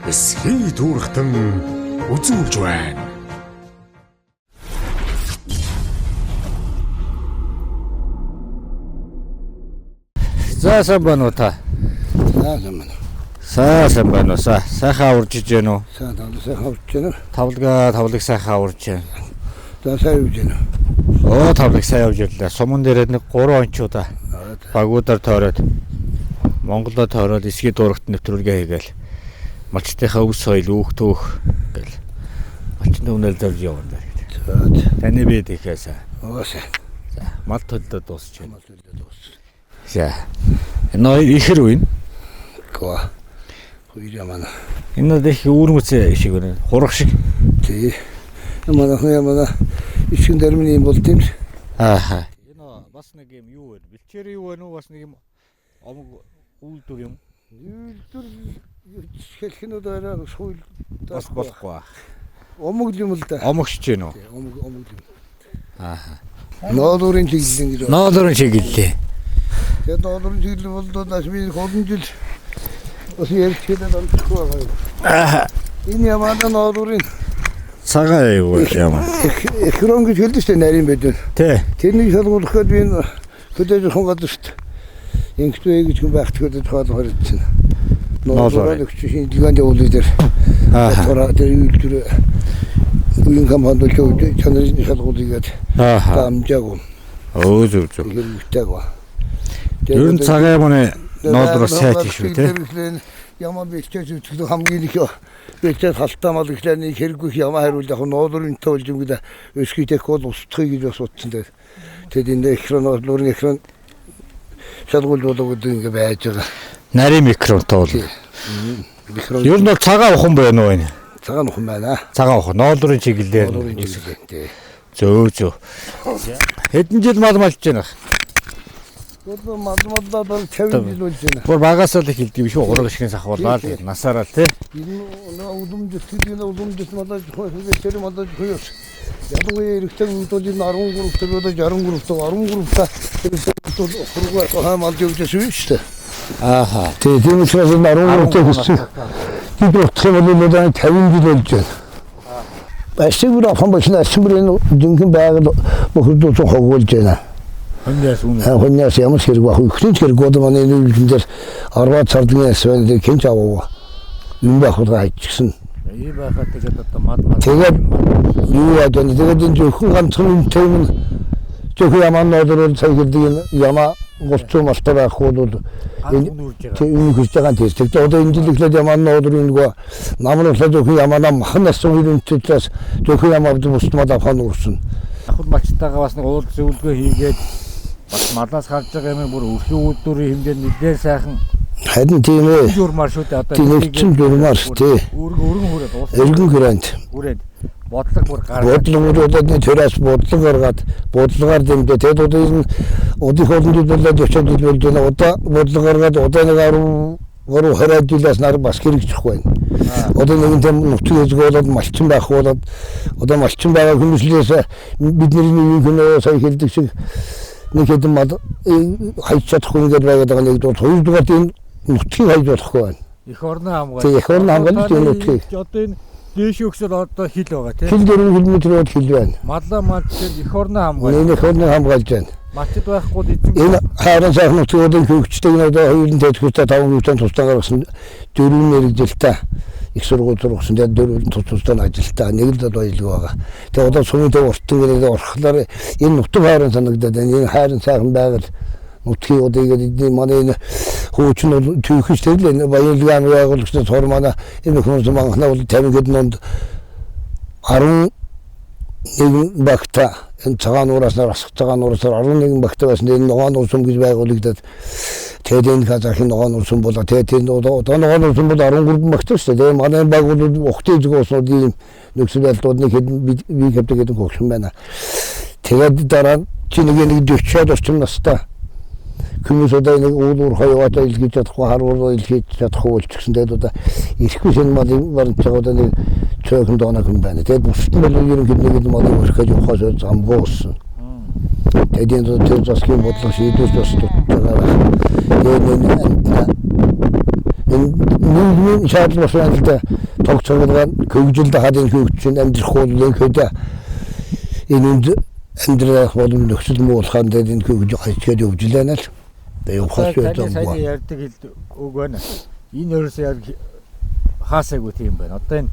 эсхий түүрхтэн үзүүлж байна. За сайн байна уу та? Сайн байна уу? Сайхан урж иж гэнэ үү? Сайхан урж гэнэ. Тавлаг сайхан урж гэнэ. За сайн урж гэнэ. Тавлаг сайн явж ирлээ. Суман дээрээ нэг 3 ончуудаа багуудаар тойроод Монголоо тойроод эсхий дуурагт нэвтрүүлгээ хийгээл малчтынхаа өв соёл өөхтөөх гэл малчны үнэл зорж явна гэдэг. Таны бид ихээс. Оос. За мал төлдөө дуусч байна. За. Энэ ихэр үн. Гоо. Хүйрээ манай. Энэ дэх үүрмэц шиг байна. Хурах шиг. Тий. Манай ишин дэрмийн юм бол тийм. Ааха. Энэ бас нэг юм юу вэ? Бэлчээр юу вэ нүү бас нэг юм омог үйлдвэр юм. Үйлдвэр хэлхнүүд арай сүүл Бас болохгүй. Омог юм л да. Омогч гин үү? Омог юм. Ааха. Ноодорын чиглэл гэж. Ноодорын чиглэлээ. Тэгээд ноодорын чиглэл бол нас би 3 жил бас ярьчихсан амтгүй байгаа. Ааха. Энэ ямаа ноодорын Цагаан юу юм. Эхрон гэж хэлдэг шүү дээ нарийн байдэн. Тэ. Тэрнийг шалгуулах гээд би хөдөөж хонгаад шүү дээ. Инхтвэ гэж хүн байхт хөдөөж хаалгаар ирсэн. Ноодорын өгчийн дигэнтэй уулын дээр. Аа. Тэр үйлдвэр үеийн компанид л чанарын шалгуулъя гээд. Ааха. Амжаагүй. Зөв. Хэрэгтэйг. Ер нь цагаан мөний ноодроос сайт шүү те. Ямаа бэлчээж үзэх хамгийн их бэлчээд халтаамал гэхлээр хэрэггүй ямаа хариул яг ноодорын тоолж юм гэдэг өсгийдэх бол устхыг гэж бас утсан дээр. Тэгэд энэ экраноор экран шалгуулдаг гэдэг ингэ байж байгаа. Нарийн микронтой бол. Ер нь бол цагаан ухан байна уу энэ? Цагаан ухан байна. Цагаан ухан ноодорын чиглэлээр. Зөв. Хэдэн жил мал малж байна? Одоо мадмадаа бол 50 жил болж байна. Бүр багасаа л хэлдэг юм шүү. Ураг ашигын сахварлаа л насаараа л тий. Энэ удамжид мадаж хөөс мадаж хөөс. Ядгүй эрэхтэй үдүүл 13 та хургуу хаамал явж шүү дээ. Ааха. Тийм учраас 13 гэсэн. Бид утгын бол 50 жил болж байна. Башиг руу хамбашна симрэн дөнгөн байгаль бохордож хогуулж байна. Хоньяас ямар хэрэг баг ихэнч хэрэг одоо манай энэ үйлдэн дээр 10 цардгийн асван дээр кенч аваа. Юм бахудаа хайчихсан. Ий байхад тэгээд одоо мад. Тэгээд юу яа гэдэг тэгээд энэ зөвхөн ганцхан юм зөвхөн ямаа ноодор цаг гэдэг ямаа голцоо малтаа байхгүй бол энэ хүч байгаа тийм. Тэгээд одоо энэ жилийнхлээд ямаа ноодор нөгөө намруулаад зөвхөн ямаа махнаас үйлэнтэйгээс зөвхөн ямаа бустмад авах нүрсэн. Ахад малчтайгаа бас нэг уул зөвлөгөө хийгээд бас малаас гарч байгаа юм бүр өрхийн үйлдвэрийн хэмжээнд нэлээд сайхан харин тийм ээ. Журмаар шүү дээ одоо. Тийм журмаар тий. Өргөн хүрээд уусаа. Өргөн хүрээнд. Хүрээд бодлого бүр гаргаад. Бодлого одоо тэрээс бодлого гаргаад бодлогоор дэмдээ. Тэгэд одоо энэ удих холонд болоод очиод болж байна. Одоо бодлого гаргаад одоо нэг 20 жилээс нар бас хэрэгжихгүй байна. Одоо нэгэн тэм нутгийг болоод малчин байх болоод одоо малчин байгаа хүмүүсээс бидний нэг хүн сая хэлдэг шиг нэг хэдэн мал хайж чадахгүй гэдэг байгаа нэг бол хоёрдугаар энэ нутгийг хайж болохгүй байна. Эх орны хамгаалалт. Тийм эх орны хамгаалалт энэ нутгийг. Одоо энэ дээш өгсөд одоо хил байгаа тийм. Хил 4 км-д хил байна. Маллаа малчид эх орны хамгаалалт. Энэ эх орны хамгаалж байна. Малчид байхгүй эзэн. Энэ хайрын сайхан нутгуудын хөвгчтэй энэ одоо 250 500 тусдаа гаргасан 4 мэрэгжилтэй их сургууль сургасан тэгээд 4 тусдаа ажилтаа нэг л баялаг байгаа. Тэгээд одоо сумын уртын гэдэг орхлоор энэ нутаг хайрын санагдаад байна. Энэ хайрын сайхан байгаль нутгийн одоо ингэ манай энэ хуучин түүхч тэгэл баялагын байгуулагчдын цор манай энэ хүмүүс манхнаа бол 50 гэд нонд 11 багта энэ цагаан нураас нарах цагаан нураас 11 багта байсан энэ ногоон улсум гэж байгуулагдаад тэгээд энэ казахын ногоон улсум болоо тэгээд энэ одоо ногоон улсум бол 13 багта шүү дээ. Манай байгууллагууд ухтыг згөөсүүд ийм нөхцөл байдлууд нэг хэд би хэвдэг гэдэг хөлшин байна. Тэгээд дараа чи нэг 40-од орчим настай хүмүүс одоо нэг уулуур хоёроо илгээж чадахгүй харуулаа илгээж чадахгүй болчихсон. Тэгээд одоо ирэхгүй шинэ малын баримт одоо нэг цөөхөн дооноо хүн байна. Тэгээд бусдын бол ерөнхийдөө нэг малын өрхөж явахаас замгуулсан. Тэгээд энэ тэр засгийн бодлого шийдвэрч бас байгаа. Тэгээд энэ нийгмийн шаардлага болоод тог цогцолгоо хөгжилд хадын хөгжин амьдрах хуулын хөдөө энэ амьдрах боломж нөхцөл муулаханд энэ хөгж хачаад явжлаа л. Тэгээ ухаас байсан. Сайн ярьдаг үг байна. Энэ ерөөсөө яг хаасаагүй тийм байна. Одоо энэ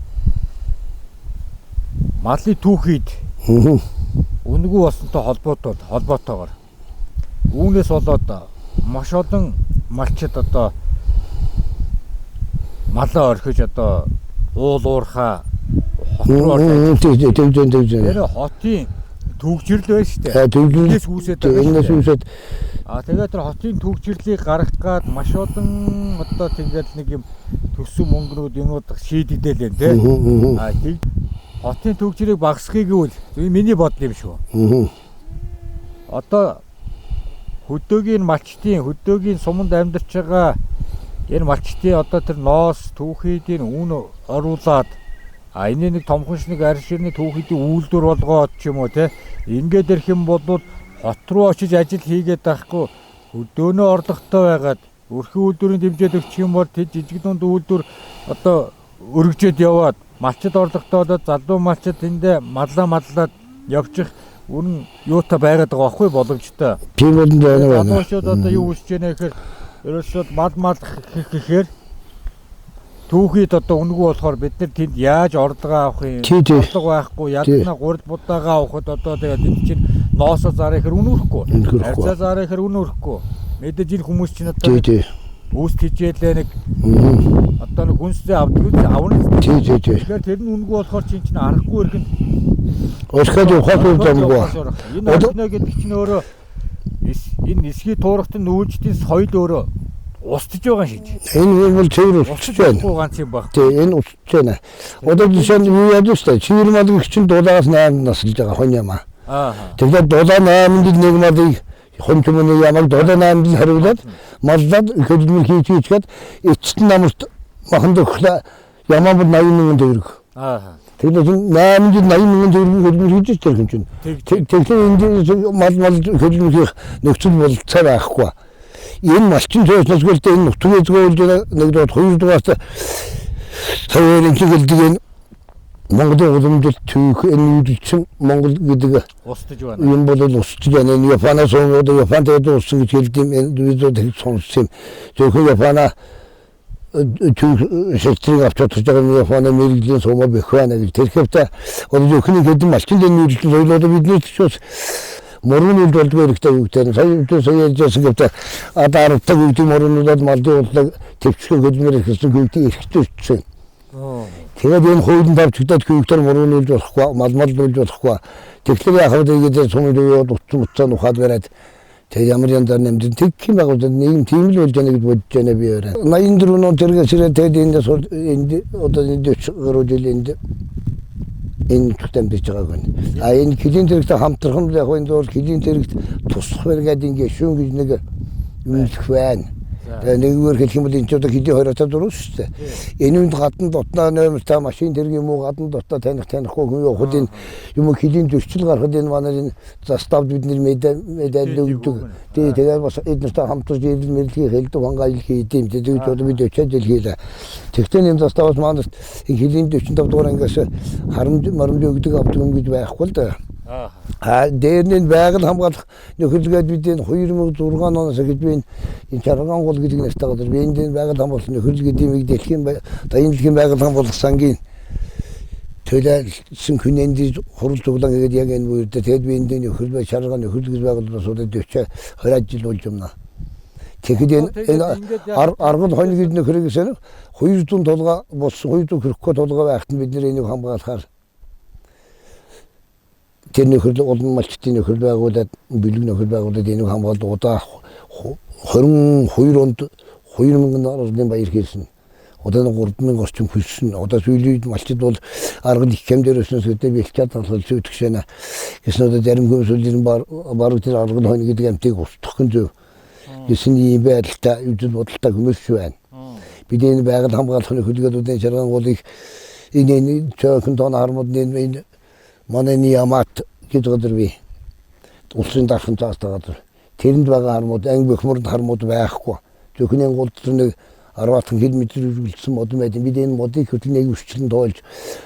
малын түүхийд үнэгүй болсонтой холбоотойгоор үүнээс болоод маш олон малчид одоо малаа орхиж одоо уул уурхаа хот руу орж тэр хотын төгжрөл байна шүү дээ. Төгжрөлээс үүсээд тэгээд тэр хотын төгжрлийг гаргах гад маш олон одоо тэгээд нэг юм төсөв мөнгнүүд юмуд шийдэгдэл байна тий. Хотын төгжрийг багасхийг үл миний бодол юм шүү. Одоо хөдөөгийн суманд амьдарч байгаа энэ малчтын одоо тэр ноос түүхийдийн үн оруулаад энэ нэг томхоншныг арширны түүхийдийн үйлдвэр болгоод ч юм уу те ингээд ирэх юм бол хот руу очиж ажил хийгээд байхгүй хөдөөнөө орлоготой байгаад өрхийн үйлдвэрийн дэмжээд өгчих юм бол тэд жижиг дунд үйлдвэр одоо өргөжөөд яваад малчид орлоготой болоод залуу малчид тэндээ маллаад явчих үнэн юутай байгаад байгаа байхгүй боломжтой. Тийм бол байна. Залуучууд одоо юу хийж яана гэхээр ерөөсөө мал гэхээр түүхийд одоо үнэгүй болохоор бид нар тэнд яаж орлого авах юм? Орлого байхгүй ядна гурд будаага авахд одоо тэгээд энэ чинь ноосо зараа ихэр үнүүрэхгүй. Арцаа зараа ихэр үнүүрэхгүй. Мэдээж энэ хүмүүс чинь одоо үүс хичээлээ нэг одоо нэг хүнсээ авдаг авна. Тэгэхээр тэр нь үнэгүй болохоор чинь аргагүй ирэхэд Оскад ухаад үзэмгүй. Энэ орно гэдэг чинь өөрөө энэ эсхий туурахтын нүүждийн соёл өөрөө устж байгаа шиж. Энэ бол цэвэр устж байна. Ганц юм баг. Тий, энэ устж байна. Одоо жишээ нь юу яаж вэ? Чивэр малыг чинь дулаагаас 8 наслж байгаа хон юм аа. Тэгэхээр дулаа 8-д нэг малыг хон түмний ямаг дулаа 8-д хариулаад маллаад хөдөлмөр хийчихгээд эцэст намарт махан дөхлөө ямаа бол 80,000 төгрөг. Тэгэхээр 880,000 төгрөг хөдөлмөр хийж байгаа юм чинь. Тэгэхээр энэ мал хөдөлмөр хийх нөхцөл болцоо байхгүй. Энэ малчин зөөслөсгөлтэй энэ нутгийн зөөлж нэгдээд 2 дугаарт тавиарын чиглэлдэг энэ Монголын уламжлалт түүх энэ үед чинь Монгол гэдэг устж байна. Юм бол устж байна. Энэ Японаас Японд уусан гэж хэлдэм энэ видеод сонссон. Зөвхөн Японаа шилжих авч чадж байгаа Японы мэрэгжлийн сумаа бэх байна гэж тэрхэвтэй зөвхөн хэдэн малчин дэний соёлоо бидний ч мөрөн үйлд болдгоо хэрэгтэй үүтэй сая ярьжсэн гэдэг адартай үүтэй мөрөнүүд малдын урлаг төвчгөө хөдөлмөр хийсэн хүүхдийн эрхтүүлсэн. Тэгээд энэ хуулийн давчигдаад хүүхдэр мөрөн үйлд болохгүй мал үйлд болохгүй. Тэгэхээр яг хэвээр сумд яваад утсан ухаад бариад тэг ямар янзаар нэмдэн тэг юм байгуулад нийгэм тийм л болж байна гэж бодож байна би өөрөө. 84 он тэргээсээ тэгээд энд одоо 40 жил энэ тутам бич байгааг байна. Энэ хилийн зэрэгтэй хамтрах нь яг энэ зур хилийн зэрэгт тусах байгаад ингэ шүүн гэж нэг үйлдэх байна. Нэггээр хэлэх юм бол энэ ч одоо хилийн 2-оор дөрөв шүү дээ. Энэ үнд гадна дотноо нөмөртэй машин тэрэг юм уу гадна дотоо танихгүй хүн явахд энэ юм хилийн зөрчил гарахад энэ манай энэ заставд бидний медаль өгдөг. Тэгээд бас эднэртэй хамтарч ирэл мэрлэгийг хэлдэг хангайл хийдэм. Тэгээд одоо бид 40 жил хийлээ. Тэгтээ энэ заставд маань энэ хилийн 45 дугаар ангиас харамж өгдөг авдаг юм гэж байхгүй л да. Дээрний байгаль хамгаалах нөхөрлөгөд бид энэ 2006 оноос гэж би энэ Чарган гол гэдэг нэртэй газар би энэ байгаль хамгаалах нөхөрлөг дэмийг дэлхийн дэлхийн байгаль хамгаалах сангийн төлөөлсөн хүнэнд хурал цуглаан гэдэг яг энэ үедээ тэгэд би энэ нөхөрлөг Чарган нөхөрлөг байгууллагаас 20 жил болж байна. Тэгэхээр энэ аргал хоног гэдэг нөхөрлөгөөс 200 толгой болсон 200 хөрөхгүй толгой байхад бид энийг хамгаалахаар тэр нөхөрлөг олон малчтын нөхөрлөг байгуулад бэлэг нөхөрлөг байгуулад энийг хамгаалж удаа 22 онд 2000 орны баяр хийсэн. Одоо 3000 орчим хүссэн. Одоо сүүлийн малчид бол аргал их хэмдэрсэн сөдөө бэлчээд талхалж өгчээнэ. Гэсэн одоо зарим хүмүүсийн баруун тэр аргал хойно гэдэг амтыг устгах нь зөв. Гэсэн ийм байдлаа үжил бодолтой хүмүүс байна. Бид энэ байгаль хамгаалах нөхөрлөгүүдийн Чарган голыг энэ цөөхөн тон хармууд энэ манай Ямат гэж газар бий. Улсын дархан цаастай газар. Тэрэнд байгаа хармууд анги бөхмөрд хармууд байхгүй. Зөвхөн гол нэг 10 км үргэлжлсэн мод байд. Бид энэ модыг хөтлөнийг өсчлөн тоолж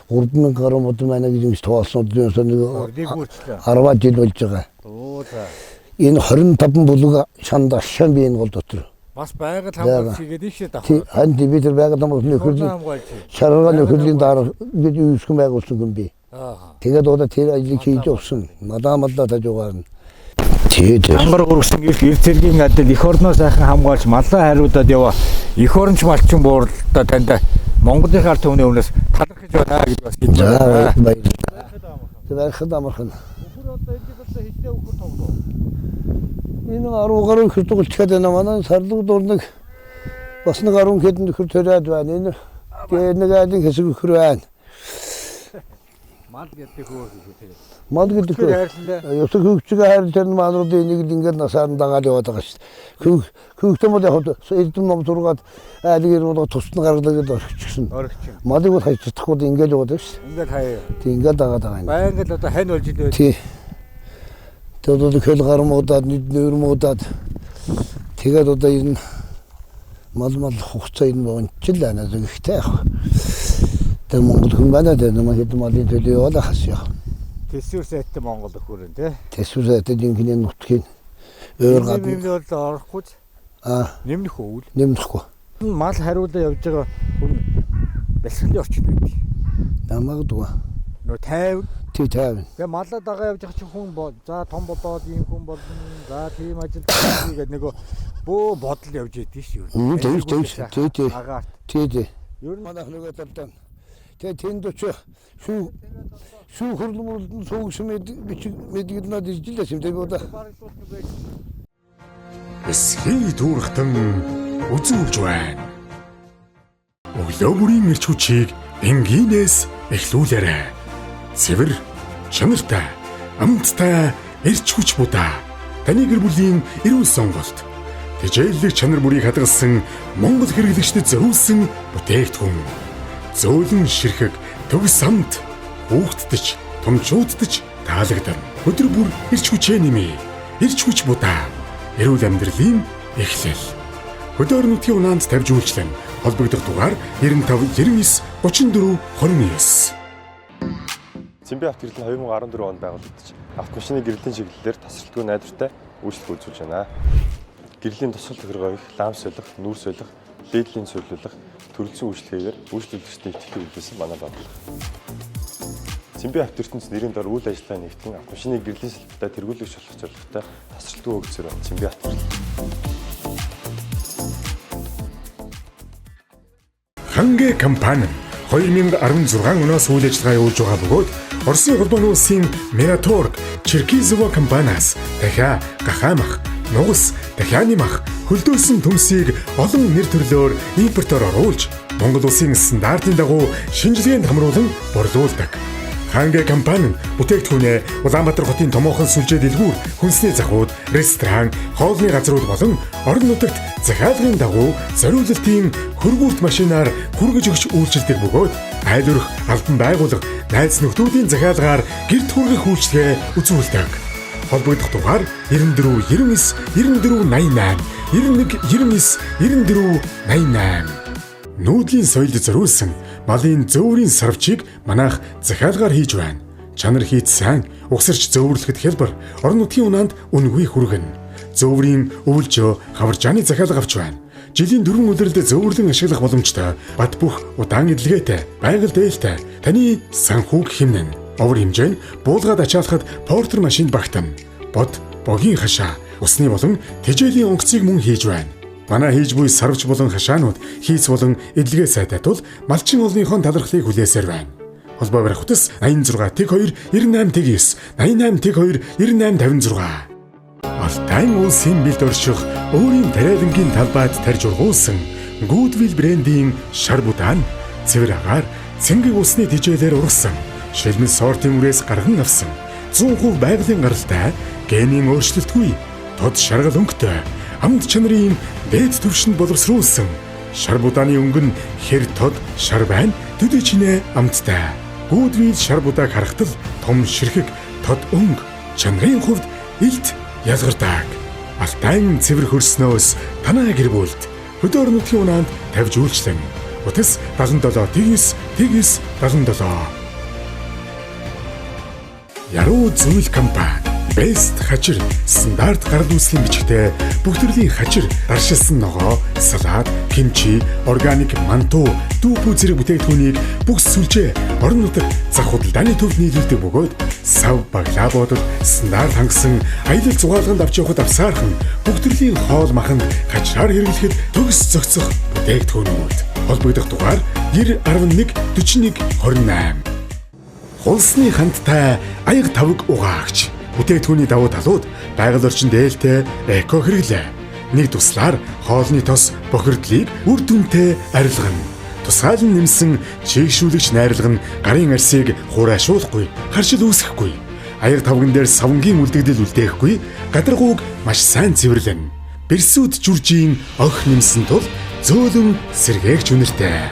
3000 гаруй мод байна гэж ингэж тоолсон. Нэг 10 жил болж байгаа. Оо за. Энэ 25 бүлэг шанд ашаан би энэ гол дотор. Бас байгаль хамгаалалт хийгээд ийшээ давах. Ханд бид нар байгаль хамгаалалт нөхөрлөлийн шаргал нөхөрлөлийн дараа гэж үүсгэн байгуулсан юм би. Тэгээд одоо тэр ажлыг хийж өгсөн. Надамалла тажуугаар. Ангар гөргсөн эрх цэргийн адил эх орноо сайхан хамгаалж маллаа хариудаад яваа. Эх оронч малчин буурлаа танд Монголын ард түмний өмнөөс талархаж байна гэж бас хэлж байна. Баярлалаа амархан. Өхөр одоо эндээс хитээ өхөр тоглоо. Энэ 10 гаруй өхөр тоглолцоод байна. Манай сарлаг дурнаг бас нэг 10 хэдэн өхөр төрөөд байна. Энэ нэг айлын хэсэг өхөр байна. Мал гэдэг хөө тэгээд. Мал гэдэг хөө. Ёсог хөвчөг хайрлан маануудын нэг л ингээд насаар дагаад яваад байгаа шүү дээ. Хөвгтөн бол яг эдэн ном зургаад айлгэр бол тусна гаргалаа гэдээ орчихсон. Малыг бол хайж чадахгүй ингээд яваад байна шүү дээ. Ингээд хаяа. Тэг ингээд дагаад байгаа юм. Байнга л одоо хань болж илээ. Тий. Тэгээд одоо хөл гармуудад нүүрмуудад тэгээд одоо энэ мал хугацаа энэ вончил байна гэхдээ яг. Тэг Монгол хүн байна дээ нэмээ хэдэн малын төлөө яваа хасяа. Тэсвэр сайттай Монгол өхөр энэ тий. Тэсвэр сайттай жинхэнэ нутгийн өөр гадна. Нэмнэ бол орохгүй. Нэмнэх үйл. Нэмэхгүй. Мал хариулаа явж байгаа хүн бэлсгэлэн орчин байдаг. Намагдгүй. Нөө 50. Тий 50. Тэгээ малаа дагаа явж байгаа чинь хүн за том болоод ийм хүн болно. За тийм ажил хийгээд нөгөө бөө бодол явж идэв шүү. Тий. Агаарт. Тий. Ер нь манайх нөгөө талдан. Тэгээ тэнд очиж шүү хөрлөмөрлөн суугш мэдгэнад иржилээс юм дээ одоо. Эсхий дүүрхтэн үзүүлж байна. Өглөө бүрийн эрч хүчийг энгийнээс эхлүүлээрэй. Цэвэр, чанартай, амттай эрч хүч будаа. Таны гэр бүлийн эрүүл сонголт. Тэжээллэг чанар бүрийг хадгалсан Монгол хэрэглэгчдэд зориулсан бүтээгдэхүүн. Зөөлөн ширхэг, төгс самт, хүүхддэж, томчууддаж таалагдана. Өдөр бүр эрч хүчээ нэмээ. Эрч хүч будаа. Эрүүл амьдралын эхлэл. Хөдөр нутгийн унаанд тавьж үйлчлэн холбогдох дугаар 95 99 34 29. Цэмбэ авто гэрлэн 2014 онд байгуулагдаж автомашины гэрлийн чиглэлээр тасралтгүй найдвартай үйлчлэг үзүүлж байна. Гэрлийн тусгал тохиргоог лам солих, нүүр солих, дээдлийн цуглуулах, төрөлцсөн үйлчлэгээр үйлчлүүлэгчдийн итгэдэг үйлдэлсэн манай байгууллага. Цэмбэ авто ертөнц нэрийн дор үйл ажиллагаа нэгтгэн автомашины гэрлийн салбартаа тэргүүлэгч болох зорилготой тасралтгүй өгцөр байна. Цэмбэ авто. Хангэ компани 2016 оноос үйл ажиллагаа явуулж байгаа бөгөөд Оросын холбооны улсын Meratorg, Черкизово компаниас дахиад гахаамах, нугас, дахианы мах, хөлдөөсөн төмсийг олон нэр төрлөөр импортоор оруулж Монгол улсын стандартын дагуу шинжилгээнд хамруулан борлуулдаг. Хангэ компани бүтээгдэхүүнээ Улаанбаатар хотын томоохон сүлжээ дэлгүүр, хүнсний захууд, ресторан, хоолны газрууд болон орон нутагт захиалгын дагуу зориулалтын хөргүүрт машинаар хүргэж өгч үйлчилдэг бөгөөд айлөрөх албан байгууллага, найз нөхдүүдийн захиалгаар гэрт хүргэх үйлчилгээ үзүүлдэг. Холбогдох дугаар 94 99 94 88 91 99 94 88. Нүүдлийн соёлд зориулсан малын зөөврийн сарвчийг манайх захиалгаар хийж байна. Чанар хийц сайн, угсарч зөөвөрлөхөд хялбар, орон нутгийн унаанд үнэгүй хүргэнэ. Зөөврийн өвөлжөө хаваржааны захиалга авч байна. Жилийн 4 өдрөлд зөөвөрлөн ашиглах боломжтой, бат бөх удаан эдлгээтэй, байгаль дээлтэй, таны санхүүг хэмнэн. Овор хэмжээ нь буулгаад ачаалахад портер машинд багтана. Бод, богийн хашаа, усны болон тэжээлийн онгоцыг мөн хийж байна. Манай хийж буй сарвч болон хашаанууд хийц болон эдлэгээ сайтай тул малчин олныхон талархлыг хүлээсээр байна. Холбоо барих утас 86 тэг 2 98 тэг 9 88 тэг 2 98 56. Алтайн улсын бэлд орших өөрийн тариалангийн талбайд тарж ургуулсан Goodwill брендийн шар будаан цэвэр агаар цэнгэг усны тэжээлээр ургасан шилмэл сортын үрээс гарган авсан 100% байгалийн гаралтай генийн өөрчлөлтгүй тод шаргал өнгөтэй амт чанарын дээд түвшинд боловсруулсан шар будааны өнгө нь хэр тод шар байна төдий чинээ амттай. Goodwill шар будааг харахтал том ширхэг тод өнгө чанарын хувьд илт ялгардаг. Алтайн цэвэр хөрснөөс танаа гэр бүлд хөдөр нутгийн унаанд тавьж үйлчлэн. Утас 77 тэгс 77. Яруу зүйл компани Best хачир стандарт гарал үүслийн бичгтээ бүх төрлийн хачир, даршилсан ногоо, салаад, кимчи, органик манту, дүүпүү зэрэг бүтээгдэхүүнийг бүх сүлжээ орон нутаг зах худалдааны төвд нийлүүлдэг бөгөөд сав баглаа бодол стандарт хангасан аялал зугаалганд авч явахад авсаархан бүх төрлийн хоол маханд хачраар хэрэглэхэд төгс зохицох бүтээгдэхүүнүүд. Холбогдох дугаар 911 41 28. Хулсны хандтай аяг тавг угаагч. Бүтээгдэхүүний давуу талууд байгаль орчинд ээлтэй эко хэрэглээ. Нэг туслаар хоолны тос бохирдлыг үр дүнтэй арилгана. Тусгаал нь нэмсэн чийгшүүлэгч найрлага нь гарын арсыг хураашуулахгүй, харшил үүсэхгүй. Аяг тавган дээр савнгийн үлдэгдэл үлдээхгүй, гадаргууг маш сайн цэвэрлэнэ. Берсүүд жүржийн ох нэмсэн тул зөөлөн сэргээгч үнэртэй.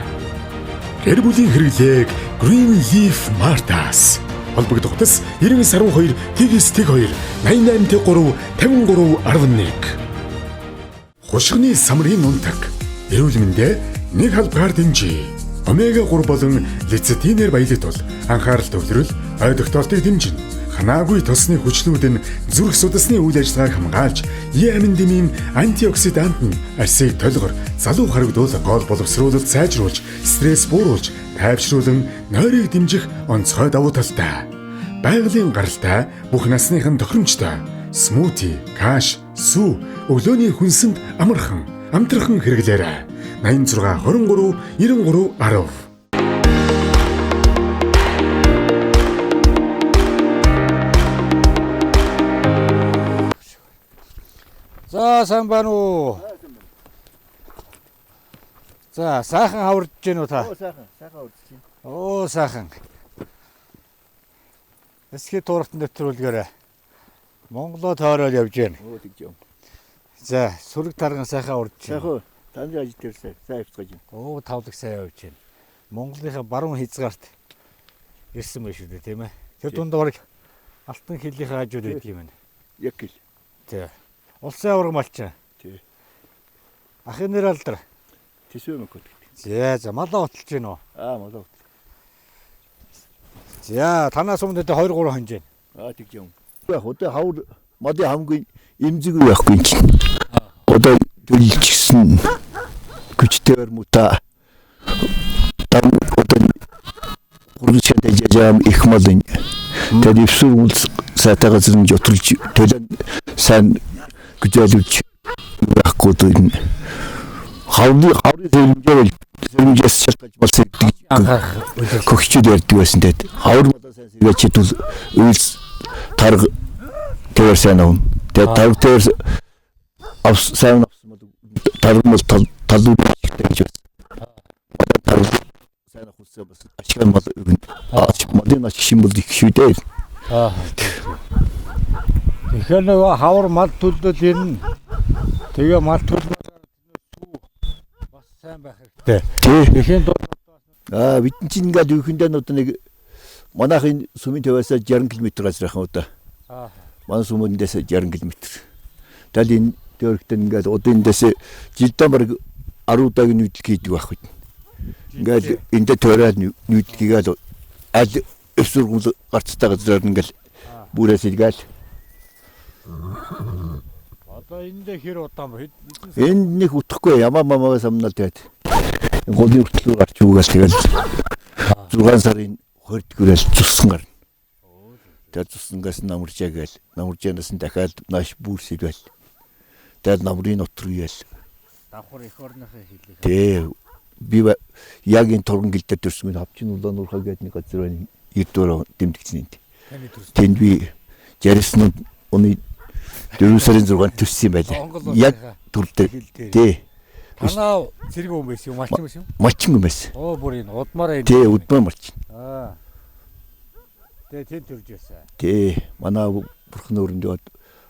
Гэр бүлийн хэрэглээг Green Leaf Martas холбогдох утас 912 тэгс 2 88 3 53 11. Хушигны самрын унтаг эрүүл мэндэ нэг халбгаар дэмжиж омега 3 болон лецитинээр баялагдвал анхаарал төвлөрөл ой тогтоолтыг дэмжинэ. Ханаагүй тосны хүчлүүд нь зүрх судасны үйл ажиллагааг хамгаалж Е-аминдимийн антиоксидант нь арсыг толгор залуу харагдуул гол боловсруулалт сайжруулж стресс бууруулж тайвшруулан нойрыг дэмжих онцгой давуу талтай. Байгалийн гаралтай бүх насныхан тохиромжтой смути, каш, сүү өглөөний хүнсэнд амархан амтрахан хэрэглээрэй. 86 23 93 10. За сайн байна уу? За сайхан хаварж гин үү та? Сайхан хаварж гин. Оо сайхан. Эсхий тууртан нэвтрүүлгээрээ Монголоо тойрол явж гин. Оо тэгж юм. За сүрэг тарган сайхан урж гин. Сайхан. Таны ажил дээр сайн явцгааж гин. Оо тавлаг сайн явж гин. Монголынхаа баруун хязгаарт ирсэн байх шүү дээ, тийм ээ. Тэр дунд бараг алтан хилийнхээ хажууд байдаг юм байна. Яг гэл. Тий. Улсын авраг малчин. Тий. Ахын нэр алдар. Тэсвэ мөкөд. За малаа уталж гин үү? Малаа. За танаас өмнө 2 3 хонж байна. Тэгж юм. Яг одоо хавар модын хамгийн эмзэг байхгүй юм чинь. Одоо төлөвлөсөн күчтэйгээр мута. Там одоо гурван жажаам их малын. Тэдивсүр улс сайтагаа зэрэг жотолж төлөө сайн гүжэлж байхгүй дэн. Хаврын зэрэмжээс шалтгаалж болсон анхаарах хөгчөд ярьдаг байсан тэгээд хавар малаа сайн сэргээч тул үйлс тарга тэр сайн авна. Тэгээд тарга тэр сайн авсан бол тарга мал талууд гэж байсан. Тарга сайн авсан бас ашиган мал өгнө. Модын ашиг бол их шүү дээ. Тэгэхээр нөгөө хавар мал төлдөл ирнэ. Тэгээ мал төлмөр бас сайн байх хэрэгтэй. Тэхийн бидэн чинь ингээд үхэндээ одоо нэг манайхын сүмийн тавиас 60 км-аас рахын удаа. Манай сүмэндээс 60 км. Тэгэл энэ дөрөгтөн ингээд удаандээс жилдээ баг 10 удаагийн нийтлэг хийдэг байх үед. Ингээд эндээ төрөөд нийтлэгээл аль өсвөргөл гарцтай газар ингээд бүрээс илгээл. Одоо эндээ хэр удаан бэ? Энд нэг утахгүй ямаа самнал тэгээд голын хүртэл гарч юугаас тэгэл 6 сарын 20-нд цуссан гарна. Тэгээд цуссангаас намаржаа гээл. Намаржаанаас нь дахиад нааш бүрсэлгээл. Тэгээд намрын нутр гээл. Давхар их орныхаа хэлээ. Тэг би яг энэ торгон гэлдэж төрсөн хавчин улаан уурхаа гэдэг нэг газар байна. Эрдүүр дэмдэгчний. Тэнд би жарисны оны 4 сарын 6-нд төрсөн юм байлаа. Яг төрдөг. Тий. Танаа зэрэг юм байсан юм, малчин байсан юм? Малчин юм байсан. Оо бүр энэ удмаараа энэ. Тий, удмаар малчин. Тэгээ тэнд төрж байсан. Тий, манай бурхан өрөндөө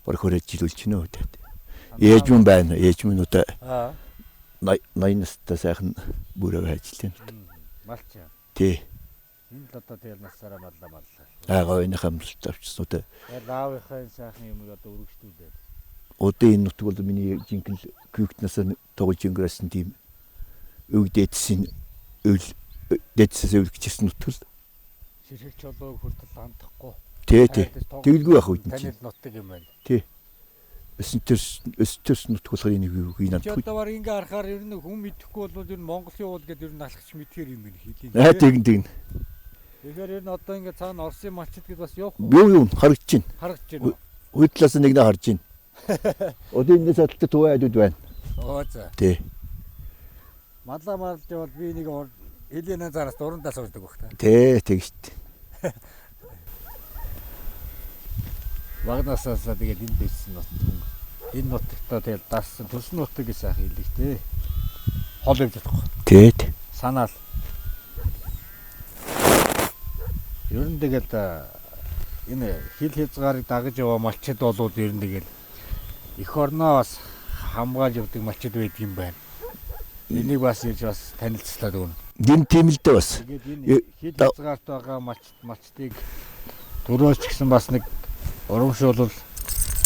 баг хөрөж жилүүлж нөө тэгээд. Ээж минь байна. Ээж минь удаа. 80 настай сайхан бүрээ ажиллана. Малчин. Тий. Энэ л одоо тэгэл насаараа маллаа. Гойны хамсалт авчихсан удаа. Тэгээд аавынхаа сайхан юмыг одоо өргөжтүүлээ. Одоо энэ нутаг бол миний жинхэнэ гүйгтнээс тоглож өнгөрөөсөн тийм өв дээдсийн дээдсээс өвлөгчсэн нутаг л. Ширхэг чулууг хүртэл хандахгүй. Тий. Тэгэлгүй байх үед Танил нутаг юм байна. Тий. Өстөрс нутаг болохоор энэ үгүй надад. Чи одоо баг ингээ харахаар ер нь хүн мэдэхгүй бол ер нь Монголын уул гэдэг ер нь алхагч мэдхээр юм байна хэлий. Тэгнэ. Тэгэхээр ер нь одоо ингээ цаана Оросын малчид гэдээ бас явах уу? Юу харагдаж байна. Харагдаж байна. Хүйтлээс нэг нэ харж байна. Одоо энэ саталт төвөө айдууд байна. Оо за. Тий. Малаа марлж явал би нэг Эленэ зараас дурандаа суурдаг баг та. Тий, тэг штт. Багнасаас тэгээд энэ дэвсэн нутаг. Энэ нутагтаа тэгэл дассан төсөн нутаг гэсэн ах хэлих те. Хол явж чадахгүй. Тий. Санаал. Ер нь тэгэл энэ хил хязгаарыг дагаж яваа малчид болоод ер нь тэгэл эх орноос хамгаалж явдаг малчид байдаг юм байна. Энийг бас ирж бас танилцуулаад өгнө. Гин тийм л дээ бас. Тэгээд энэ хил хязгаарт байгаа малчдыг дөрөөс ч гэсэн бас нэг урамшуулал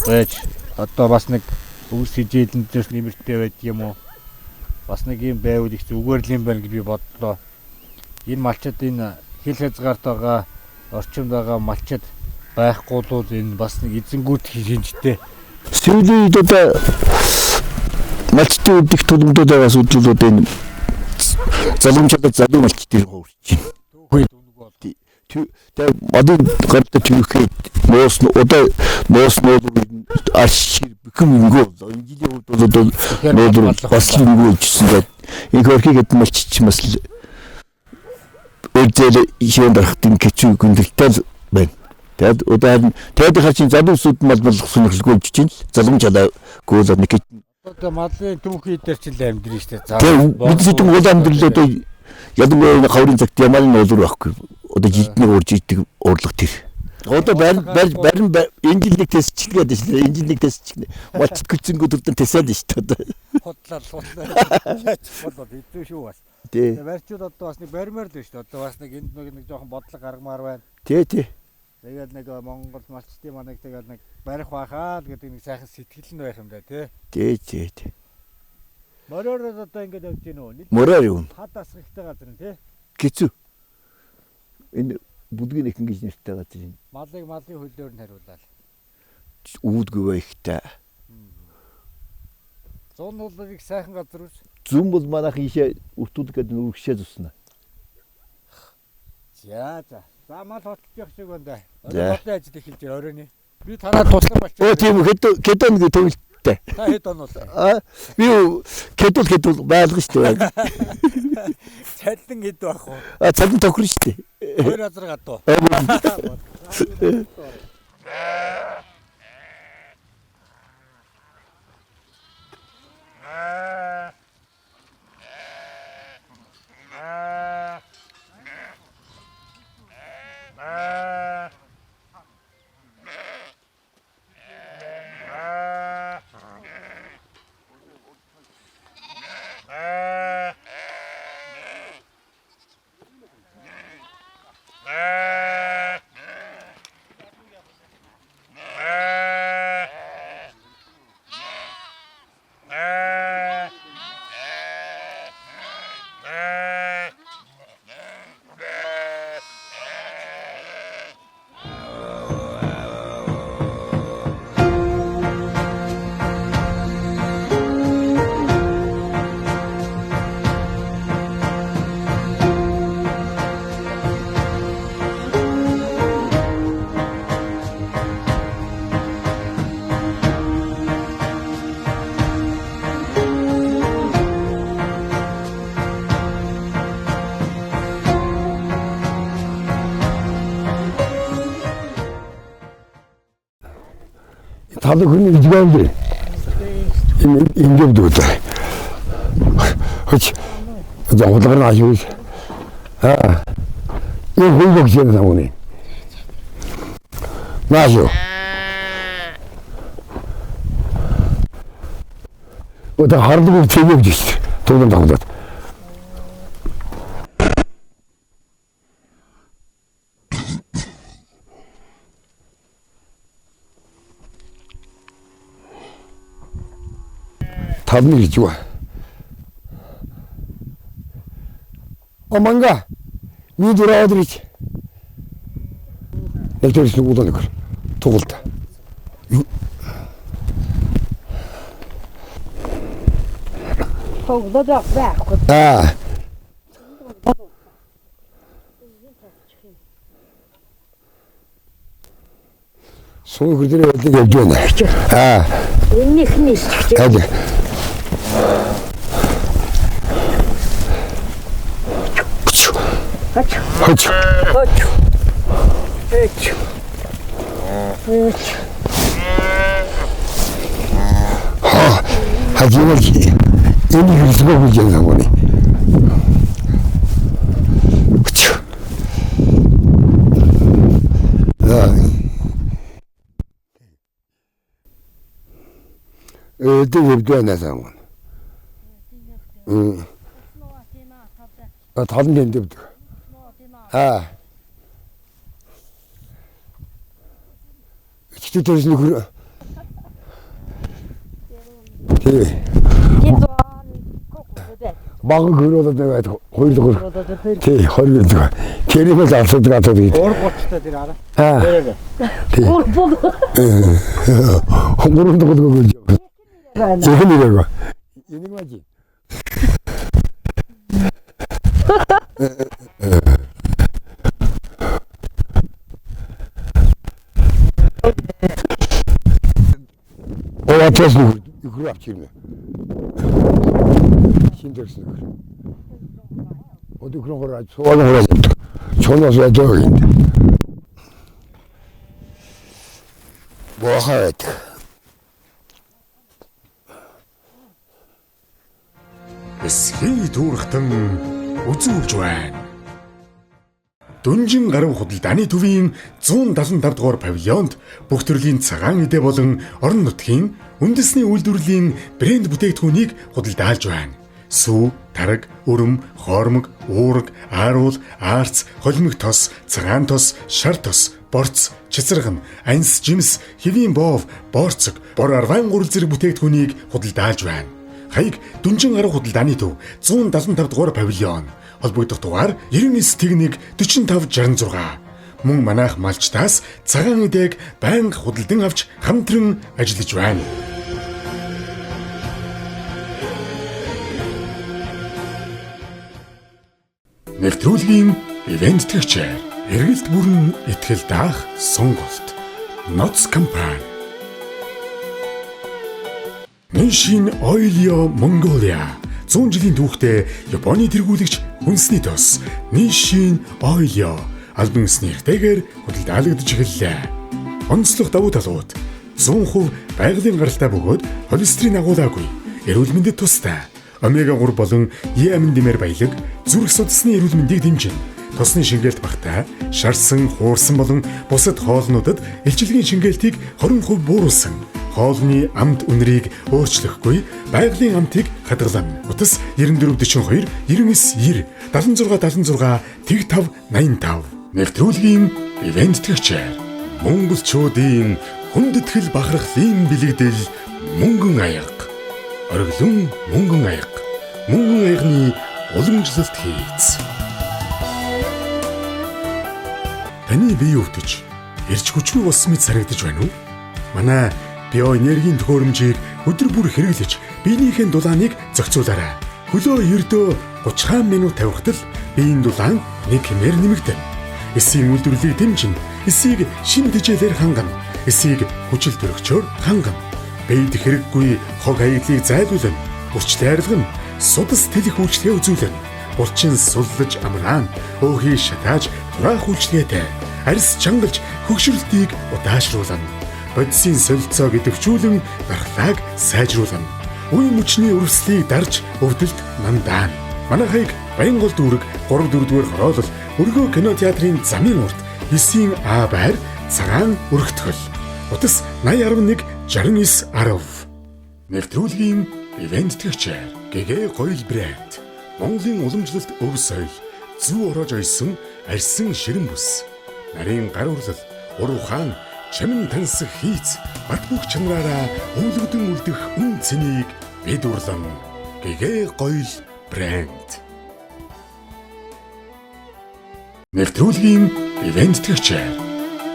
байж одоо бас нэг өвс хижээлэндээс нэмэртэй байдаг юм уу? Бас нэг юм байвал их зүгээр л юм байна гэж би бодлоо. Энэ малчид энэ хил хязгаарт байгаа орчимд байгаа малчид байхгүй л энэ бас нэг эзэнгүүт хинжтэй. Сүүлийн үед одоо малчдын үдих төлөвлөд байгаас үзүүлээд энэ залуучуудад залуу малчдын хуурч байна. Түүхий дүнг бол. Тэгээ модын гардаг түүхэд нууснууд арш бүхэн ингөө энэ жилийн үед бол нуур бас л ингөөжсэн дээ. Энэ хөрхийгэд малчч бас л өдөр хийм дарахтын кэчүү гүндэлтэй байна. Тэгээд одоо хачин залуусууд мал сонирхолгүйж чинь залуучуудаа гүйлээ нэг Одоо малын түүхий дээр ч л амьдрын штэ. За. бид зүтэн уул амьдрал одоо ядуу хаврын цагт ямал нь уулуур байхгүй. Одоо жилдний уурж идэг уурлах тэр. Одоо барин энэ жил нэг тестчилгээд байна шүү дээ. Энэ жил нэг тестчил. Малчд гүцэнгүүд үрдэн тесээд байна шүү дээ. Хотлал болоод идэв шүү бас. Тий. Барьчууд одоо бас нэг баримаар л шүү дээ. Одоо бас нэг энд нэг жоохон бодлого гаргамаар байна. Тий. Тэгээд нэг Монгол малчдын манайг тэгээд нэг барих байхаа л гэдэг нэг сайхан сэтгэл нь байх юм да тий. Тий. Мороор одоо ингэж явж гин үү? Мороор юу? Хад асрахтай газар нь тий. Гэцүү. Энэ бүдгийн их ингэж нэртэй газар юм. Малын хөлөөр нь хариулаад. Үүдгүй байхтай. Зүүн уулыг сайхан газар үз. Зүүн бол манайх ийшээ өртүүлэх гэдэг нь үргшээ зүснэ. За. За мал хотлох шиг байна. За. Одоо ажил эхэлж байна оройны. Би танаа туслан болчих. Оо тийм үү кедон гэж төвлөлттэй. Та хэд он бол? Би кедол байлгах шүү дээ. Цалин хэд байх вэ? Цалин тохирно шүү дээ. 2000 гадуу. 다들 그런 게 지가는데 인접도 없다. 그렇지. 저 어디가 아시고 이거 홀복지에 나오네. 나시오. 어디가 하루도 재미없지. 돈은 나오다. Тавны гэж ба. Манга. Ми дураад ирж. Нэгдэрс нүгдэн нэг. Тугалт. Тоглоод байхгүй. Суу хөрдөө явдаг явж байна. Энийх нь ч Хаад. Хоч. 하지마지. 여기 있어 보지 않나 보네. 그쵸. 어디 옆도 안 나서. 다른 데인데부터. 직접 들으시는 그런. 네. 막은 그러다 내가 거기서 그. 네, 허리도. 개리만 잘 썼다 같아도. Уургуучтай тэр араа. 네. 홍보로도 그러고 그러죠. 제일이라고. 이놈아지. 어떻게 이걸 앞치네. 힘들었어. 어디 그런 걸 아주 소화를 해야지. 전화서 해야 되는데. 뭐 하야 돼. Эсхий дүүрхтэн үзүүлж байна. Дүнжин гарав худалдааны төвийн 175 дугаар павильонд бүх төрлийн цагаан идэ болон орон нутгийн үндэсний үйлдвэрлэлийн брэнд бүтээгдэхүүнийг худалдаалж байна. Сүү, тараг, өрөм, хоормог, уураг, ааруул, аарц, холимог тос, цагаан тос, шар тос, борц, чицэргэн, анс, жимс, хэвийн боов, боорцог, бор 13 зэрэг бүтээгдэхүүнийг худалдаалж байна. Хаяг Дүнжин гарав худалдааны төв 175 дугаар павильон. Холбогдох дугаар 99 11 45 66. Мөн манайх малчтаас цагаан идэг байнга худалдан авч хамтран ажиллаж байна. Нэвтрүүлгийн ивент төгчээр эргэлт бүрэн итгэл даах сонголт. Ноц компани. Нишин Oilio Mongolia 100 жилийн түүхтэй Японы тэргүүлэгч хүнсний тос Нишин Oilio албан ёсны нэртэйгээр худалдаалагдаж эхэллээ. Онцлог давуу талууд 100% байгалийн гаралтай бөгөөд холестерин агуулаагүй, эрүүл мэндэд тустай, омега 3 болон Е амин-димээр баялаг, зүрх судасны эрүүл мэндийг дэмжинэ. Тосны шингээлт багтаа, шарсан, хуурсан болон бусад хоолнуудад илчилгээний шингээлтийг 20% бууруулсан. Хоолны амт үнэрийг өөрчлөхгүй, байгалийн амтыг хадгална. Утас 9442 99 90 76 76 55 85. Нэвтрүүлгийн ивент төгчээр монголчуудын хүндэтгэл бахархлын бэлэгдэл мөнгөн аяга. Орглон мөнгөн аяга. Мөнгөн аягны уламжлалт хийц. Таны бие өвдөж, эрч хүчгүй болсон мэт санагдаж байна уу? Манай биоэнергийн төхөөрөмжийг өдөр бүр хэрэглэж, биенийхээ дулааныг зохицуулаарай. Хөлөө ердөө 30 минут тавихад л биеийн дулаан 1 хэмээр нэмэгдэнэ. Эсийн үйлдвэрлэлийг дэмжин, эсийг шин тэжээлээр хангана, эсийг хүчил төрөгчөөр хангана. Биед хэрэггүй хог аядлыг зайлуулна, хүчлээ арилгана, судас тэлэх үйлчлэгээ үзүүлнэ. Булчин суллаж амраан, өөхий шатааж, тураах үйлчлэгээтэй, арьс чангалж хөгшрөлтийг удаашруулна. Бодисын солилцоог идэвхжүүлэн дархлааг сайжруулна. Үе мөчний өрсөлийг дарж өвдөлт намдаана. Манайхыг Баянгол дүүрэг 3-4-р хороолол өргөө кино театрын замын урд 9-ийн А байр цагаан өргөтгөл. Утас 8011 69 10. Нэвтрүүлгийн ивент төгчээр ГГ Гоёл брэнд. Монголын уламжлалт өв соёл, зүү ороож ойсон арьсан ширэн бүс. Нарийн гар урлал, уруу хаан, чамин тансах хийц, бат бөх чанараараа өвлөгдөн үлдэх үн цэнийг бид урлан гэгээ гоёл брэнд. Нэвтрүүлгийн ивент төгчээр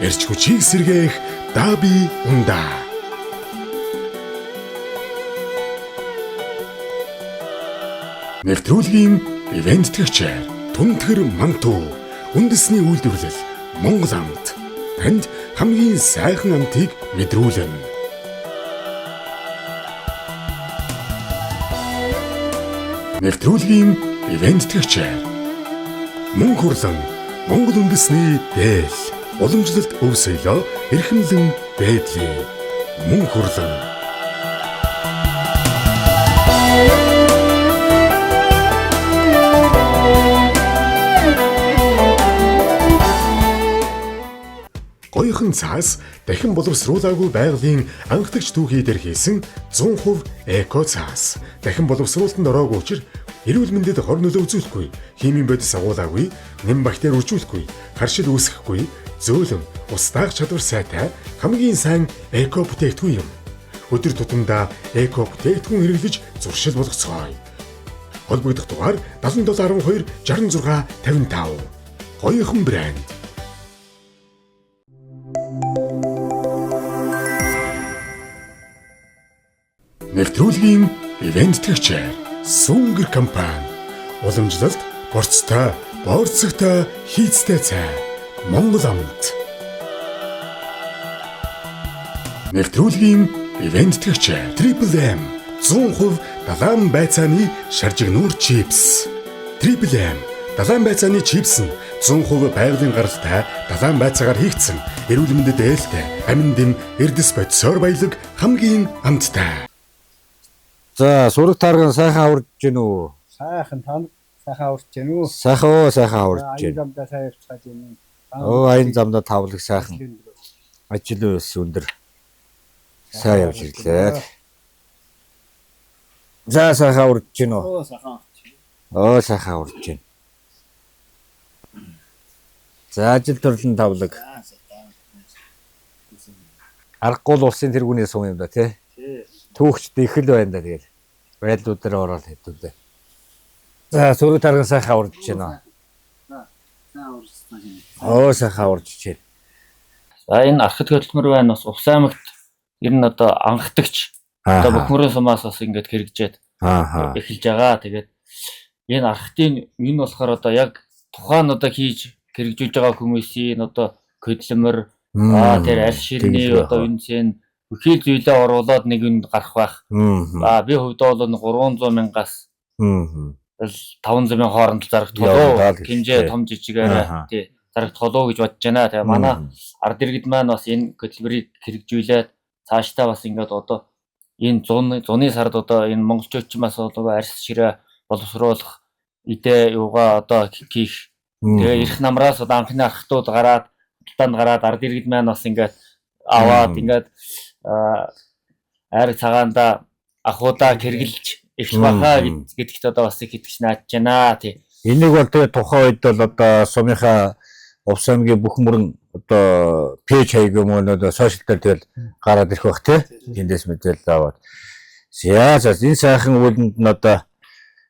эрч хүчийг сэргээх Даби Унда. Нэвтрүүлгийн ивент төгчээр Түнтгэр Манту үндэсний үйлдвэрлэл Монгол амт танд хамгийн сайхан амтыг мэдрүүлнэ. Нэвтрүүлгийн ивент төгчээр Мөн хурлан Монгол үндэсний дээл уламжлалт өв соёлоо эрхэмлэн бэдлээ. Мөн хурлан Гоёхан цаас дахин боловсруулаагүй байгалийн анхдагч түүхий дээр хийсэн 100% эко цаас. Дахин боловсруулалтанд ороогүй учраас эрүүл мэндэд хор нөлөө үзүүлэхгүй, химийн бодис агуулаагүй, нэм бактери үржүүлэхгүй, харшил үүсгэхгүй, зөөлөн, ус даах чадвар сайтай хамгийн сайн эко бүтээгдэхүүн юм. Өдөр тутамдаа эко бүтээгдэхүүн хэрэглэж зуршил болгоцгоё. Холбогдох дугаар 7712 66 55. Гоёхан брэнд. Нэвтрүүлгийн ивент төгчээр Сүнгэр компани уламжлалт борцтой, борцогтой, хийцтэй цай Монгол амт. Нэвтрүүлгийн ивент төгчээр Triple M 100% далайн байцааны шаржигнуур чипс. Triple M далайн байцааны чипс нь 100% байгалийн гаралтай далайн байцаагаар хийгдсэн эрүүл мэндэд ээлтэй амин дэм эрдэс бодисоор баялаг хамгийн амттай. За сураг тарган сайхан аварж гин үү? Сайхан тань сайхан аварч гин үү? Сайхан аварж гин. Замдаа сайн явцгаад юм. Аян замдаа тавлаг сайхан. Ажил өс өндөр. Сайн явж ирлээ. За сайхан аварж гин үү? Сайхан аварж гин. За ажил төрлөн тавлаг. Аргагүй улсын тэргүүний сум юм да тий. Түүхчд их л байна да тэгэл. Байдлууд дээр ороод хэвдүүлээ. За сураг тарган сайхан аварж байна. Сайхан аварж байна. За энэ архит хөдөлмөр байна бас Увс аймагт ер нь одоо анхдагч одоо Бөхмөрийн сумаас бас ингэж хэрэгжээд эхэлж байгаа. Тэгээд энэ архитын энэ болохоор одоо яг тухайн одоо хийж хэрэгжүүлж байгаа хүмүүсийн одоо хөдөлмөр тэр аль ширний одоо энэ зэн бүхий зүйлээ оруулаад нэг юм гарах байх. Би хувьдаа бол 300 мянгаас 500-ын хооронд зарагдтолоо хэмжээ том жижигээр тий зарагдтолоо гэж бодож байна. Тэгээ манай ард иргэд маань бас энэ хөтөлбөрийг хэрэгжүүлээд цаашдаа бас ингээд одоо энэ зуны сард одоо энэ монголчууд ч бас одоо арьс ширээ боловсруулах идэ юугаа одоо хийх. Тэгээ их намраас одоо анхны архтууд гараад ард иргэд маань бас ингээд аваад ингээд ариг цагаанда ахуудаа хэрглэж их баха гэдэгт одоо бас их итгэж наадж байна тий. Энийг бол тэгээ тухайн үед бол одоо сумынхаа Увс аймгийн Бөхмөрөн одоо пэйж хаяг юм уу одоо сошиал дээр тэгэл гараад ирэх бах тий. Тэндээс мэдээлэл аваад. За энэ сайхан үйлдэнд нь одоо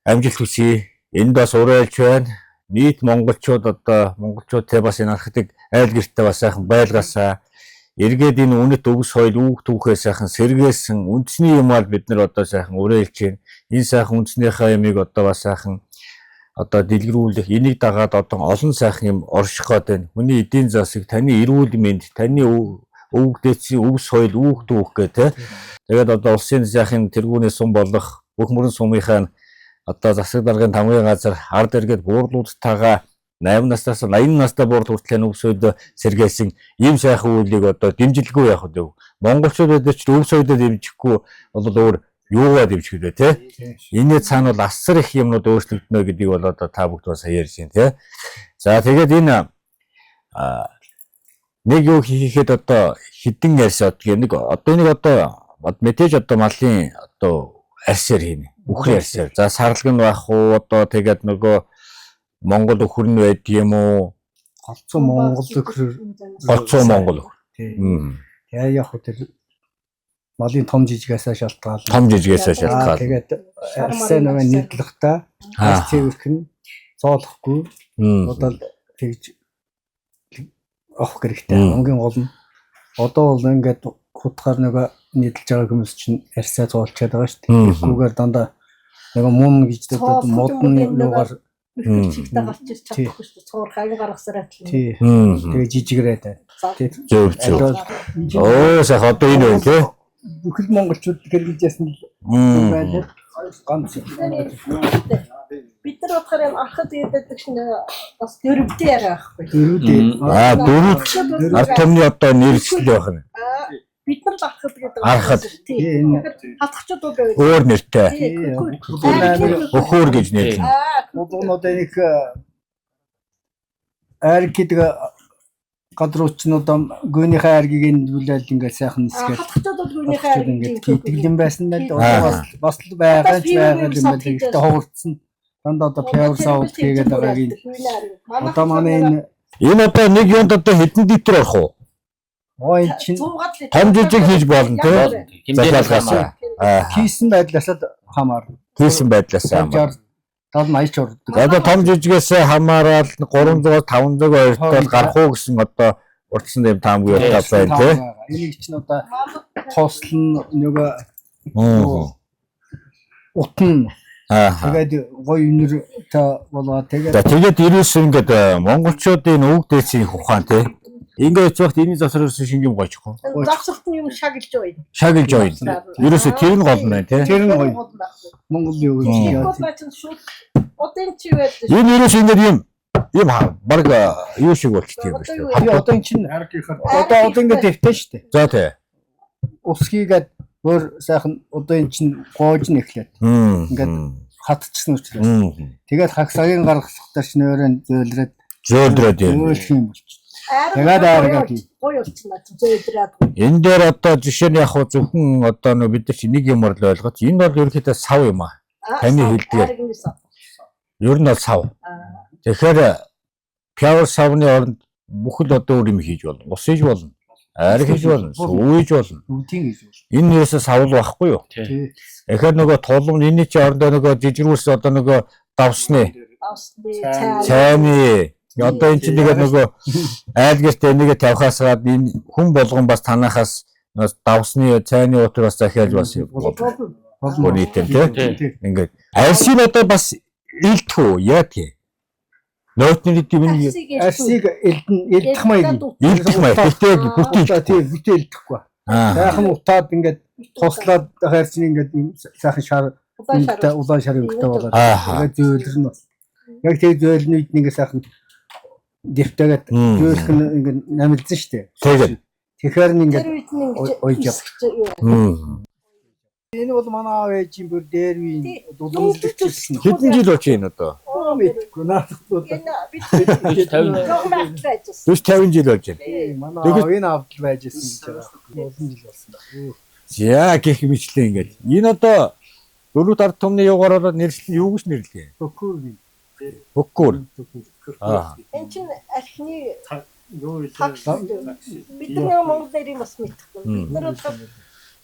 амжилт хүсье. Энд бас уриалж байна. Нийт монголчууд те бас энэ архитект айл гэртээ бас сайхан байлгаасаа эргээд энэ үнэт өгс соёл үүх түүхээ сайхан сэргээсэн үндэсний юмар бид нар одоо сайхан уриалж байна. Энэ сайхан үндэснийхээ ямиг одоо бас сайхан одоо дэлгэрүүлэх энийг дагаад одоо олон сайхан юм орших гээд байна. Хүний эдийн засаг, таны эрүүл мэнд, таны өвгдээцийн өв соёл үүх түүх гэх те. Тэгээд одоо улсын сайхан тэргүүний сум болох Бөхмөрөн сумынхаа одоо засаг даргын тамгын газар ард иргэд буурлуудтайгаа 8 наснаас 80 настай буур хүртэл өв соёлд сэргээсэн ийм сайхан үйлийг одоо дэмжлэггүй явах үү. Монголчууд ч өв соёлд дэмжихгүй бол өөр юугаа дэмжих вэ те. Энэ цаана бол асар их юмнууд өөрчлөгдөнө гэдгийг бол одоо та бүгд бас ярьж байна те. За тэгээд энэ нэг юу хийхэд одоо хідэн ярьсаад нэг одоо энийг одоо мэдээж одоо малын одоо арьсаар хийнэ. Үхрийн арьсаар. За сарлаг нь байх уу одоо тэгээд нөгөө Монгол өхөр нь байд юм уу? Голцоо Монгол өхөр. Голцоо Монгол өхөр. Тэгээ яг хөө тэр малын том жижигээс шалтгаална. Том жижигээс шалтгаална. Тэгээд арьсаа нөгөө нийтлэхтэй арьс цэвэрх нь цоолохгүй удаа тэгж авах хэрэгтэй. Өнгийн гол нь одоо бол ингээд хутгаар нөгөө нийтлж байгаа хүмүүс чинь арьсаа цоолчаад байгаа шүү дээ. Тэггүйгээр дандаа нөгөө мун гэж дэвдээд модны юугаар чигтэй гарч ирч чадахгүй шүү дээ. Цуур хаяг гаргасараа тал. Тэгээ жижигрээд байна. Зөв. Оо сах одоо энэ үү те. Бүхэл монголчууд хэрэгжсэн л байлаа. Ганц бид нар бодохоор юм архад гэдэг чинь бас дөрөвдөө яриа байхгүй. Дөрөв ард түмний одоо нэрсэл байх нь. Бид нар архад гэдэг. Архад. Хатгчуд уу Өөр нэртэй. Өхөр гэж нэрлэнэ. одоо нэг арг гэдэг гадрууч нь одоо гүнийхээ аргийг нүүлээл ингээд сайхан нисгээд хатгчуд бол гүнийхээ аргийг хийтгэл байсан л бас л байгаа юм байна. Гэхдээ ховорцсон дандаа одоо пиар сауд хийгээд байгааг одоо манай Энэ одоо нэг юунд одоо хэдэн литр орох уу? ой чин Том жижиг хийж болно те. Захиалгаас. хийсэн байдлаас л хамаарна. Хийсэн байдлаас хамаарна. 70 80 ч урддаг. Одоо том жижигээс хамаарал 300 500 хоёртол гарах уу гэсэн одоо урдсан юм таамгүй яваад байна те. Энийг чинь одоо тослон нөгөө утна. Тэгээд гоё өнөр та болоо тэгээд ерөөс ингээд монголчуудын үг дээсийн ухаан те. Ингээд зөвхөн энэ засварсан шингэм гойчихоо. Засварт нь юм шагилж байна. Шагилж байна. Ерөөсө тэр нь гол нь байна те. Тэр нь гоё. Монгол юу гэж яа. Одоо чи байдаг. Энэ ерөөсө ингээд юм баг юу шиг болчихсон юм байна шүү. Одоо эн чинь одоо ингээд дэвтэй шүү дээ. За тий. Усгийгээд өөр сайхан одоо эн чинь гоож нь эхлээд. Ингээд хатчихсан учраас. Тэгээд хагсагийн гаргахтаар ч нөөрэ зөөлрээд өөлөх юм болчих. Тэгээд ааргаад гоё болчихно зөөдрээд. Энэ дээр одоо жишээ нь яг хуу зөвхөн одоо бид нар чи нэг юмар л ойлгож энэ бол ерөнхийдөө сав юм аа. Таны хэлдгээр. Ер нь бол сав. Тэгэхээр пиар савны оронд бүхэл одоо өөр юм хийж болно. Ус хийж болно. Ариг хийж болно. Сүүж болно. Энэ нэрээс савл байхгүй юу? Тэгэхээр нөгөө тулам энэ чи орондоо нөгөө жижигрүүлс одоо нөгөө давсны. Цайны одоо энэ чинь нөгөө айл гэртээ нэгэ тавихаас гад энэ хүн болгон бас танахаас давсны цайны утраас захиалж бас болно нийтэм тийм ингээд арсыг одоо бас илдэх үү яа тийм нойтны дивэн арсыг илдэх маяг бүтээ бүтээ илдэхгүй сайхан утаад ингээд туслаад хайрцны ингээд сайхан шар улаан шар өнгөтэй болоод тэгээд зөөлөр нь яг тэг зөөлний үед нэг сайхан дэвтэйгээд зөөлөх нь ингээд намилзсан шүү дээ. Тэгэхээр нь ингээд ойж явах. Энэ бол манай аав ээжийн бүр дээр үе дулмжлэгчсэн. Хэдэн жил болж байна одоо? Мэдгүй наадах. Биш 50 жил болж байна. Манай аав энэ авдал байж исэн гэж байгаа. Олон жил болсон. За гэх мэтлээ ингээд. Энэ одоо дөрвөд ард түмний юугаар бол нэршлэн юу гэж нэрлэгээ? Бөккөр. Энэ чинь архины бидний Монгол нэрийг бас мэдхгүй. Бид нар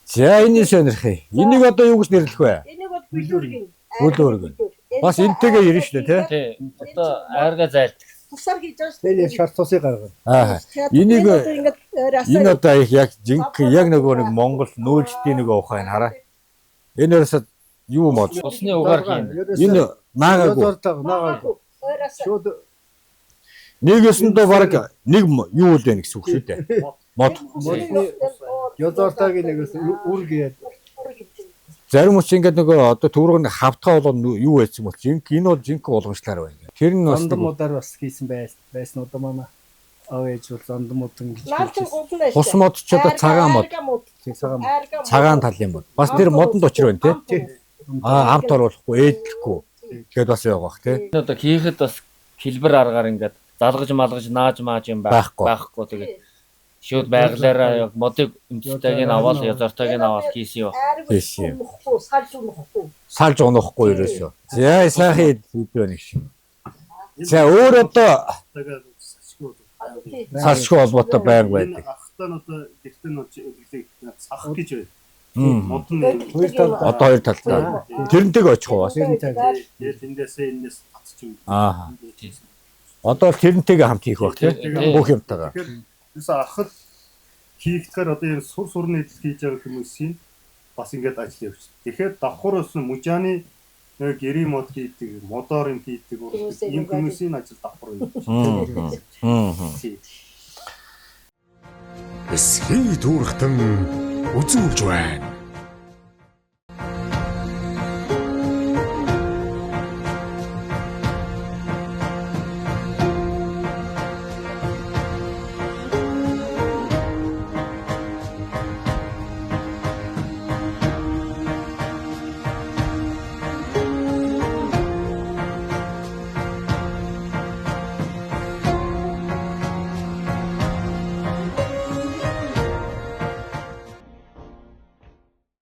за энэ сонирхъя. Энийг одоо юу гэж нэрлэх вэ? энийг бол бүлүүргэн. Бүлүүргэн. Бас энтэйгээ ирнэ шүү дээ, тий. Одоо айргаа зайлдаг. Тусаар хийж байгаа шүү дээ. Тэгээд шар цусыг гаргана. Энийг энэ одоо яг жинхэнэ яг нөгөө нэг Монгол нөөжтийн нэг ухаан хараа. Энэ ерөөсөө юу мод? Усны угаар хийн. Энэ наагаагүй. Шууд нэгэсэндээ баг нэг юу л байна гэсэн үг шүү дээ. Мод. Ёдортагийн нэгээс үргээд зарим учраас ингээд нөгөө одоо түрүүг нь хавтгаа болгоно юу байсан бол энэ бол жинхэнэ болгоомжлаар байна. Тэр нь бас зандмуудаар бас хийсэн байсан одоо манай аав ээж бол зандмуудын гэж. Хус мод ч одоо цагаан мод. Цагаан талын мод. Бас тэр модонд очир байна тий. Хамт оруулахгүй ээдлэхгүй. Тэгээд бас явах бах тий. Одоо хийхэд бас хэлбэр аргаар ингээд залгаж малгаж нааж мааж юм байхгүй тэгээд шууд байглаараа яг модыг өмчтэйг нь аваад язартайг нь аваад хийсэн юм. Салж унахгүй ерөөсөө. За сайхан хийдвэ нэг шиг. За өөр одоо салшгүй холбоотой байр байдаг. Ахтан одоо дэвтэн өглийг сах гэж байна. Мод нь Хоёр талдаа. Одоо хоёр талдаа. Тэрнтэйг очих уу бас? тэгээд энэс гацчих юм. Аа. Одоо тэрнтэйгээ хамт хийх баг тийм бүх юмтайгаа. Тэгэхээр архад хийхээр одоо энэ сур сурны эдэл хийж байгаа хүмүүсийн бас ингээд ажил явуулчих. Тэгэхээр давхар болсон мужааны нэг гэрээ мод хийдэг, модоор юм хийдэг урт ийм хүмүүсийн ажил давхар юм. Эсхий дүүрхтэн үзүүлж байна.